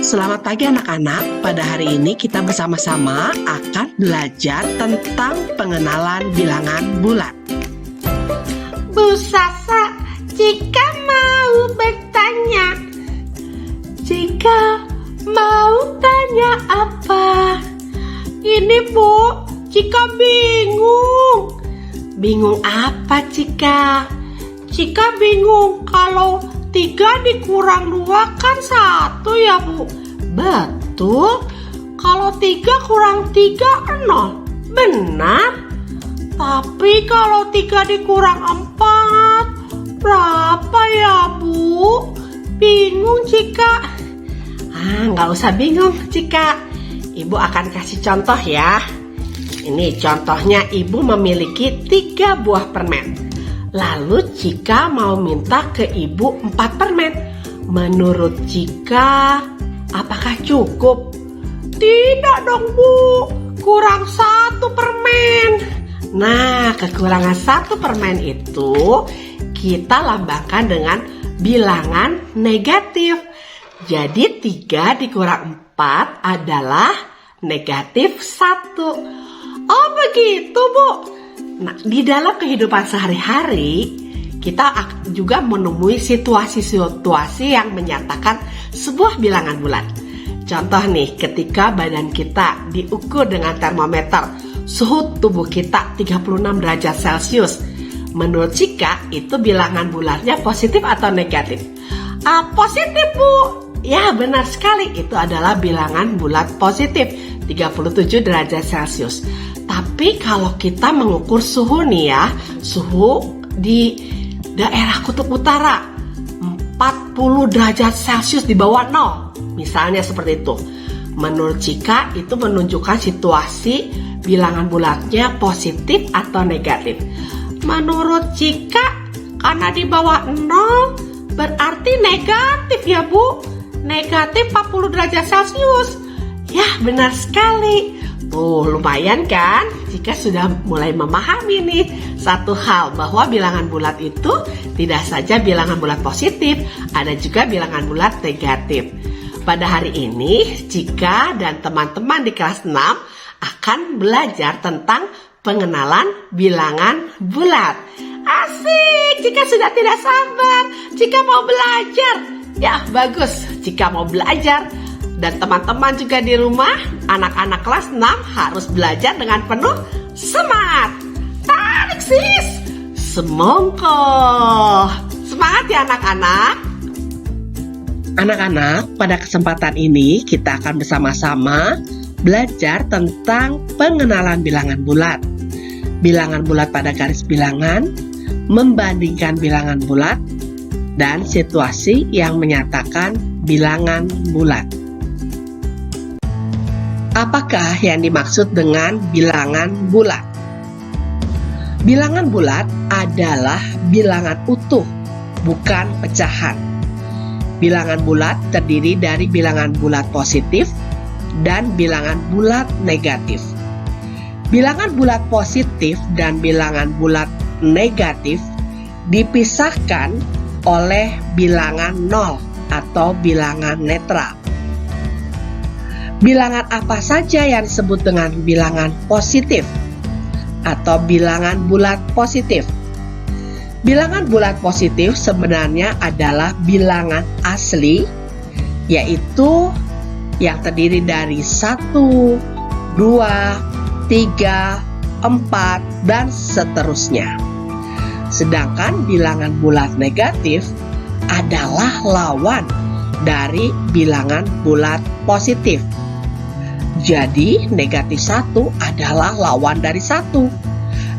Selamat pagi anak-anak. Pada hari ini kita bersama-sama akan belajar tentang pengenalan bilangan bulat. Bu Sasa, Cika mau bertanya. Cika mau tanya apa? Ini Bu, Cika bingung. Bingung apa Cika? Cika bingung kalau 3 dikurang 2 kan 1 ya Bu. Betul. Kalau 3 kurang 3 0. Benar. Tapi kalau 3 dikurang 4 berapa ya Bu? Bingung Cika. Nggak usah bingung Cika. Ibu akan kasih contoh ya. Ini contohnya, ibu memiliki 3 buah permen. Lalu Cika mau minta ke ibu 4 permen. Menurut Cika, apakah cukup? Tidak dong Bu, kurang 1 permen. Nah, kekurangan 1 permen itu kita lambangkan dengan bilangan negatif. Jadi 3 dikurang 4 adalah negatif 1. Oh begitu Bu. Nah, di dalam kehidupan sehari-hari, kita juga menemui situasi-situasi yang menyatakan sebuah bilangan bulat. Contoh nih, ketika badan kita diukur dengan termometer, suhu tubuh kita 36 derajat Celcius. Menurut Cika, itu bilangan bulatnya positif atau negatif? Positif Bu. Ya, benar sekali, itu adalah bilangan bulat positif, 37 derajat Celcius. Tapi kalau kita mengukur suhu nih ya, suhu di daerah kutub utara 40 derajat Celcius di bawah 0, misalnya seperti itu. Menurut Cika itu menunjukkan situasi bilangan bulatnya positif atau negatif. Menurut Cika, karena di bawah 0 berarti negatif ya Bu. Negatif 40 derajat Celcius. Ya, benar sekali. Tuh, lumayan kan? Jika sudah mulai memahami nih satu hal, bahwa bilangan bulat itu tidak saja bilangan bulat positif, ada juga bilangan bulat negatif. Pada hari ini, Cika dan teman-teman di kelas 6 akan belajar tentang pengenalan bilangan bulat. Asik, Cika sudah tidak sabar. Cika mau belajar. Ya, bagus. Cika mau belajar. Dan teman-teman juga di rumah, anak-anak kelas 6 harus belajar dengan penuh semangat. Tarik sis, semongko. Semangat ya anak-anak. Anak-anak, pada kesempatan ini kita akan bersama-sama belajar tentang pengenalan bilangan bulat. Bilangan bulat pada garis bilangan, membandingkan bilangan bulat, dan situasi yang menyatakan bilangan bulat. Apakah yang dimaksud dengan bilangan bulat? Bilangan bulat adalah bilangan utuh, bukan pecahan. Bilangan bulat terdiri dari bilangan bulat positif dan bilangan bulat negatif. Bilangan bulat positif dan bilangan bulat negatif dipisahkan oleh bilangan nol atau bilangan netral. Bilangan apa saja yang disebut dengan bilangan positif atau bilangan bulat positif? Bilangan bulat positif sebenarnya adalah bilangan asli, yaitu yang terdiri dari 1, 2, 3, 4, dan seterusnya. Sedangkan bilangan bulat negatif adalah lawan dari bilangan bulat positif. Jadi negatif 1 adalah lawan dari 1.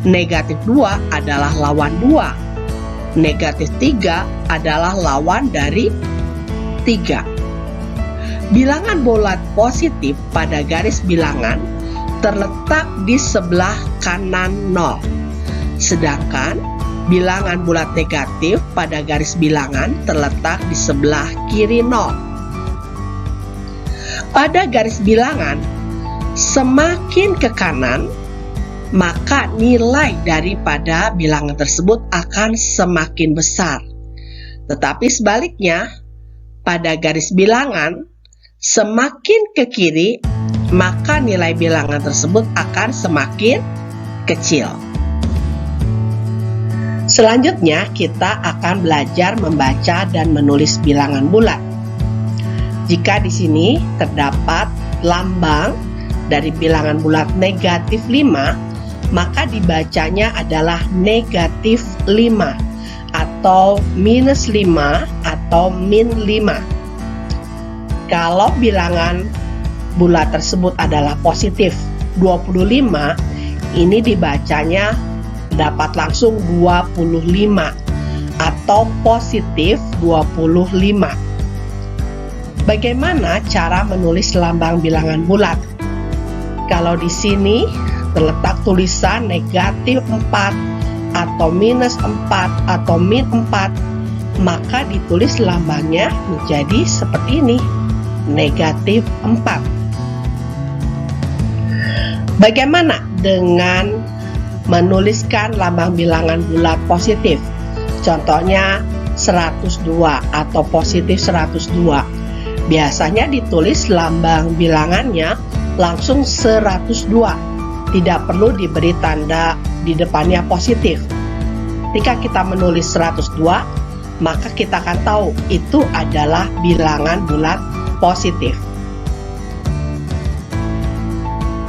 Negatif 2 adalah lawan 2. Negatif 3 adalah lawan dari 3. Bilangan bulat positif pada garis bilangan terletak di sebelah kanan 0. Sedangkan bilangan bulat negatif pada garis bilangan terletak di sebelah kiri 0. Pada garis bilangan, semakin ke kanan, maka nilai daripada bilangan tersebut akan semakin besar. Tetapi sebaliknya, pada garis bilangan, Semakin ke kiri, maka nilai bilangan tersebut akan semakin kecil. Selanjutnya, kita akan belajar membaca dan menulis bilangan bulat. Jika di sini terdapat lambang dari bilangan bulat negatif 5, maka dibacanya adalah negatif 5 atau minus 5 atau min 5. Kalau bilangan bulat tersebut adalah positif 25, ini dibacanya dapat langsung 25 atau positif 25. Bagaimana cara menulis lambang bilangan bulat? Kalau di sini terletak tulisan negatif 4 atau minus 4 atau min 4, maka ditulis lambangnya menjadi seperti ini, negatif 4. Bagaimana dengan menuliskan lambang bilangan bulat positif? Contohnya 102 atau positif 102. Biasanya ditulis lambang bilangannya langsung 102. Tidak perlu diberi tanda di depannya positif. Ketika kita menulis 102, maka kita akan tahu itu adalah bilangan bulat positif.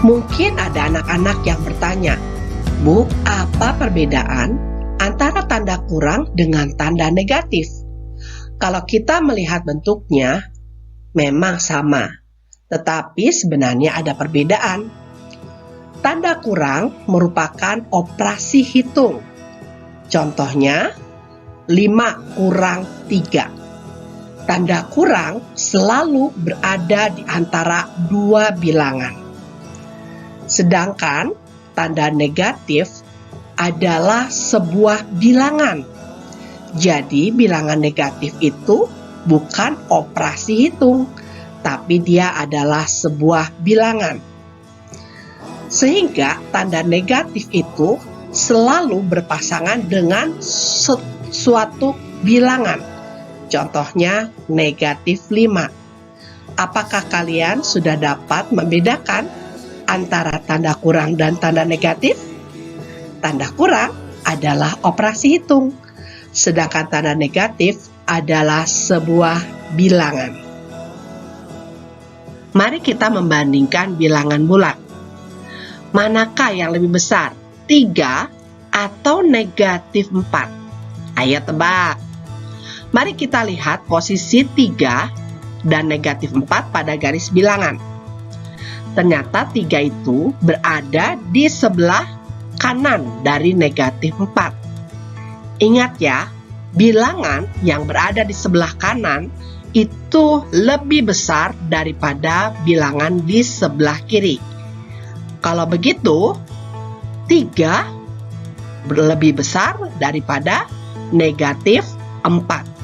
Mungkin ada anak-anak yang bertanya, Bu, apa perbedaan antara tanda kurang dengan tanda negatif? Kalau kita melihat bentuknya, memang sama, tetapi sebenarnya ada perbedaan. Tanda kurang merupakan operasi hitung. Contohnya, 5 kurang 3. Tanda kurang selalu berada di antara dua bilangan. Sedangkan tanda negatif adalah sebuah bilangan. Jadi bilangan negatif itu bukan operasi hitung, tapi dia adalah sebuah bilangan. Sehingga tanda negatif itu selalu berpasangan dengan suatu bilangan. Contohnya negatif 5. Apakah kalian sudah dapat membedakan antara tanda kurang dan tanda negatif? Tanda kurang adalah operasi hitung, sedangkan tanda negatif adalah sebuah bilangan. Mari kita membandingkan bilangan bulat. Manakah yang lebih besar, 3 atau negatif 4? Ayo tebak. Mari kita lihat posisi 3 dan negatif 4 pada garis bilangan. Ternyata 3 itu berada di sebelah kanan dari negatif 4. Ingat ya, bilangan yang berada di sebelah kanan itu lebih besar daripada bilangan di sebelah kiri. Kalau begitu, 3 lebih besar daripada negatif 4.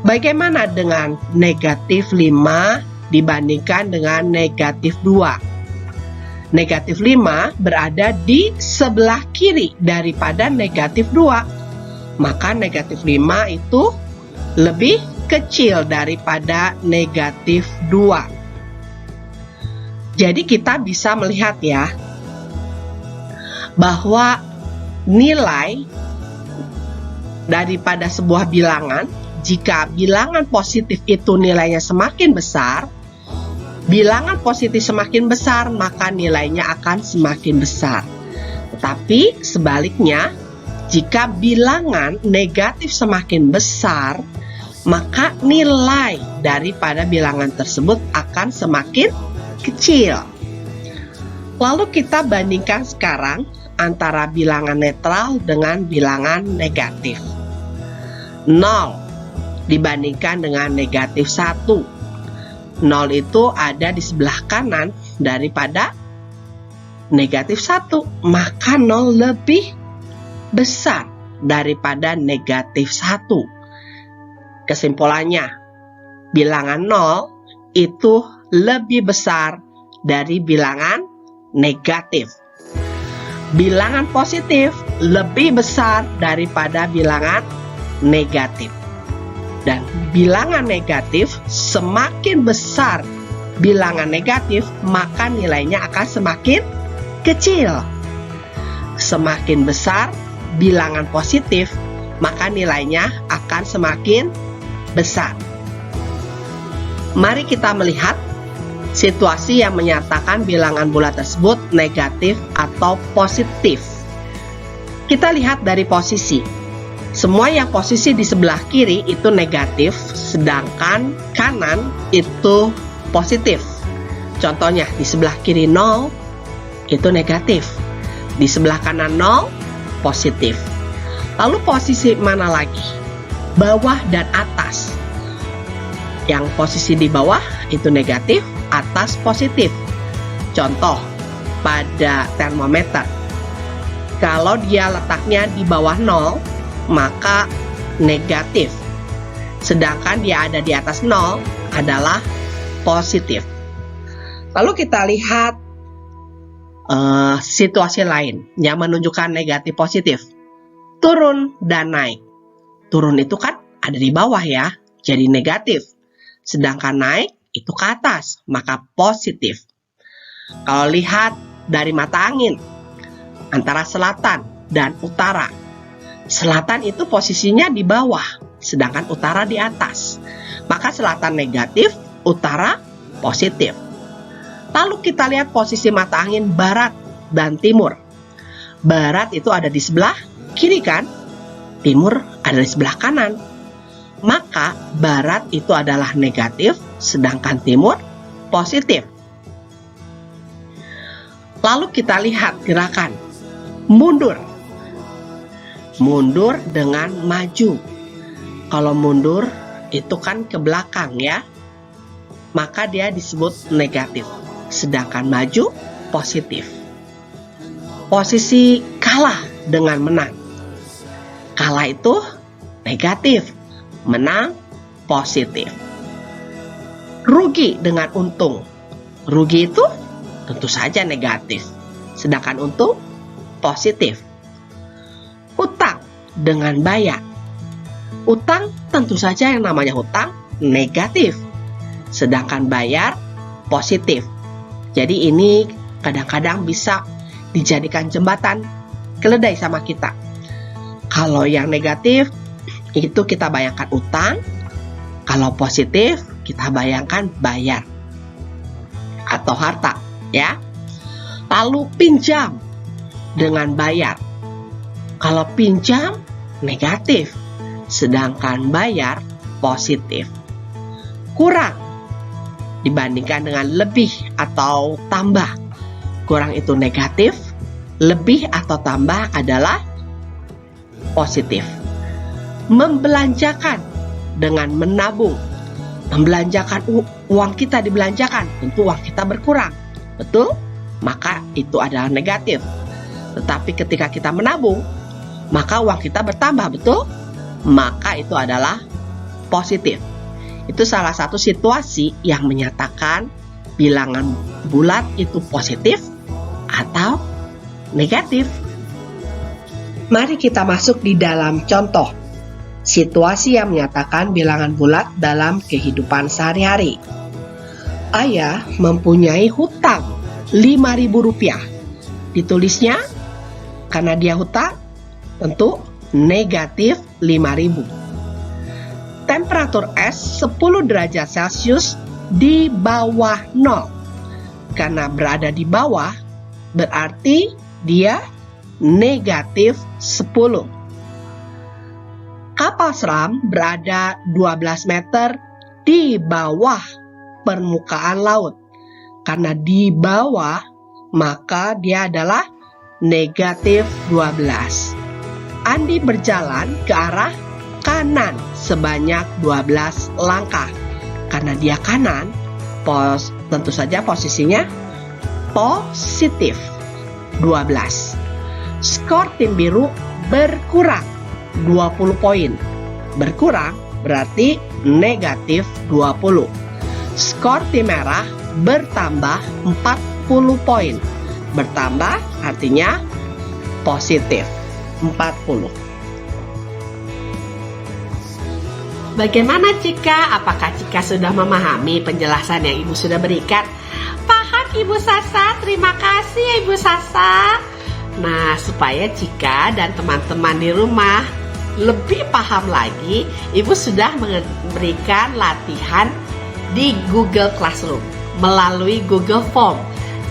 Bagaimana dengan negatif 5 dibandingkan dengan negatif 2? Negatif 5 berada di sebelah kiri daripada negatif 2. Maka negatif 5 itu lebih kecil daripada negatif 2. Jadi kita bisa melihat ya, bahwa nilai daripada sebuah bilangan, jika bilangan positif itu nilainya semakin besar, bilangan positif semakin besar, maka nilainya akan semakin besar. Tetapi sebaliknya, jika bilangan negatif semakin besar, maka nilai daripada bilangan tersebut akan semakin kecil. Lalu kita bandingkan sekarang antara bilangan netral dengan bilangan negatif. 0 dibandingkan dengan negatif 1. 0 itu ada di sebelah kanan daripada negatif 1, maka 0 lebih besar daripada negatif 1. Kesimpulannya, bilangan 0 itu lebih besar dari bilangan negatif. Bilangan positif lebih besar daripada bilangan negatif. Dan bilangan negatif, semakin besar bilangan negatif, maka nilainya akan semakin kecil. Semakin besar bilangan positif, maka nilainya akan semakin besar. Mari kita melihat situasi yang menyatakan bilangan bulat tersebut negatif atau positif. Kita lihat dari posisi. Semua yang posisi di sebelah kiri itu negatif, sedangkan kanan itu positif. Contohnya, di sebelah kiri 0 itu negatif, di sebelah kanan 0 positif. Lalu posisi mana lagi? Bawah dan atas. Yang posisi di bawah itu negatif, atas positif. Contoh, pada termometer. Kalau dia letaknya di bawah 0, maka negatif. Sedangkan dia ada di atas 0 adalah positif. Lalu kita lihat situasi lain yang menunjukkan negatif positif. Turun dan naik. Turun itu kan ada di bawah ya, jadi negatif. Sedangkan naik itu ke atas, maka positif. Kalau lihat dari mata angin antara selatan dan utara, selatan itu posisinya di bawah, sedangkan utara di atas. Maka selatan negatif, utara positif. Lalu kita lihat posisi mata angin barat dan timur. Barat itu ada di sebelah kiri kan? Timur ada di sebelah kanan. Maka barat itu adalah negatif, sedangkan timur positif. Lalu kita lihat gerakan mundur. Mundur dengan maju. Kalau mundur itu kan ke belakang ya, maka dia disebut negatif. Sedangkan maju positif. Posisi kalah dengan menang. Kalah itu negatif, menang positif. Rugi dengan untung. Rugi itu tentu saja negatif, sedangkan untung positif. Utang dengan bayar. Utang tentu saja yang namanya hutang negatif, sedangkan bayar positif. Jadi ini kadang-kadang bisa dijadikan jembatan keledai sama kita. Kalau yang negatif itu kita bayangkan utang, kalau positif kita bayangkan bayar atau harta ya. Lalu pinjam dengan bayar. Kalau pinjam negatif, sedangkan bayar positif. Kurang dibandingkan dengan lebih atau tambah. Kurang itu negatif, lebih atau tambah adalah positif. Membelanjakan dengan menabung. Membelanjakan uang kita dibelanjakan, tentu uang kita berkurang. Betul? Maka itu adalah negatif. Tetapi ketika kita menabung, maka uang kita bertambah, betul? Maka itu adalah positif. Itu salah satu situasi yang menyatakan bilangan bulat itu positif atau negatif. Mari kita masuk di dalam contoh situasi yang menyatakan bilangan bulat dalam kehidupan sehari-hari. Ayah mempunyai hutang Rp5.000. Ditulisnya karena dia hutang tentu negatif 5.000. Temperatur es 10 derajat Celcius di bawah 0. Karena berada di bawah berarti dia negatif 10. Kapal selam berada 12 meter di bawah permukaan laut. Karena di bawah maka dia adalah negatif 12. Andi berjalan ke arah kanan sebanyak 12 langkah. Karena dia kanan, tentu saja posisinya positif 12. Skor tim biru berkurang 20 poin. Berkurang berarti negatif 20. Skor tim merah bertambah 40 poin. Bertambah artinya positif 40. Bagaimana Cika? Apakah Cika sudah memahami penjelasan yang Ibu sudah berikan? Paham Ibu Sasa, terima kasih Ibu Sasa. Nah, supaya Cika dan teman-teman di rumah lebih paham lagi, Ibu sudah memberikan latihan di Google Classroom melalui Google Form.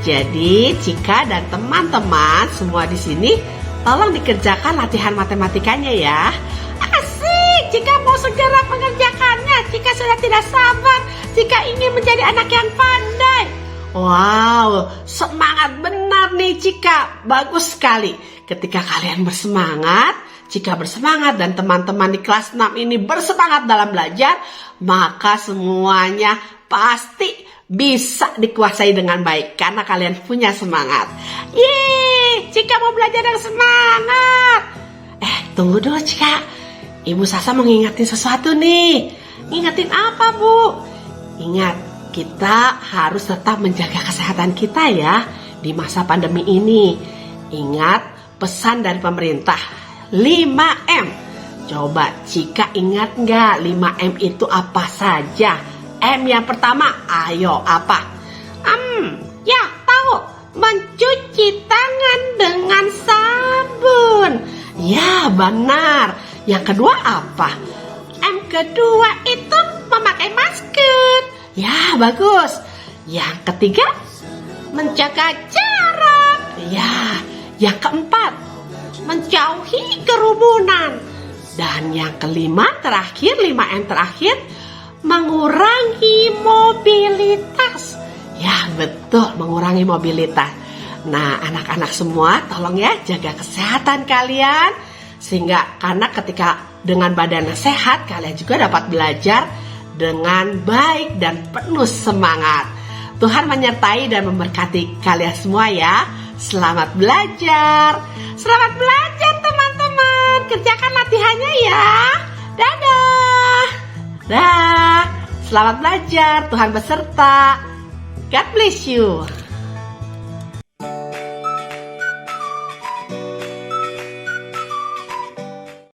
Jadi, Cika dan teman-teman semua di sini tolong dikerjakan latihan matematikanya ya. Asik, Cika mau segera mengerjakannya. Cika sudah tidak sabar. Cika ingin menjadi anak yang pandai. Wow, semangat benar nih Cika. Bagus sekali. Ketika kalian bersemangat, Cika bersemangat dan teman-teman di kelas 6 ini bersemangat dalam belajar, maka semuanya pasti bisa dikuasai dengan baik karena kalian punya semangat. Yeay, Cika mau belajar dengan semangat. Tunggu dulu Cika. Ibu Sasa mau ngingetin sesuatu nih. Ngingetin apa, Bu? Ingat, kita harus tetap menjaga kesehatan kita ya di masa pandemi ini. Ingat pesan dari pemerintah 5M. Coba Cika ingat nggak 5M itu apa saja? M yang pertama, ayo apa? Ya tahu, mencuci tangan dengan sabun. Ya benar. Yang kedua apa? M kedua itu memakai masker. Ya bagus. Yang ketiga, menjaga jarak. Ya, yang keempat, menjauhi kerumunan. Dan yang kelima terakhir, 5M terakhir, mengurangi mobilitas. Ya betul, mengurangi mobilitas. Nah, anak-anak semua tolong ya jaga kesehatan kalian. Sehingga karena ketika dengan badan sehat, kalian juga dapat belajar dengan baik dan penuh semangat. Tuhan menyertai dan memberkati kalian semua ya. Selamat belajar. Selamat belajar teman-teman. Kerjakan latihannya ya. Dadah. Dah. Selamat belajar. Tuhan beserta. God bless you.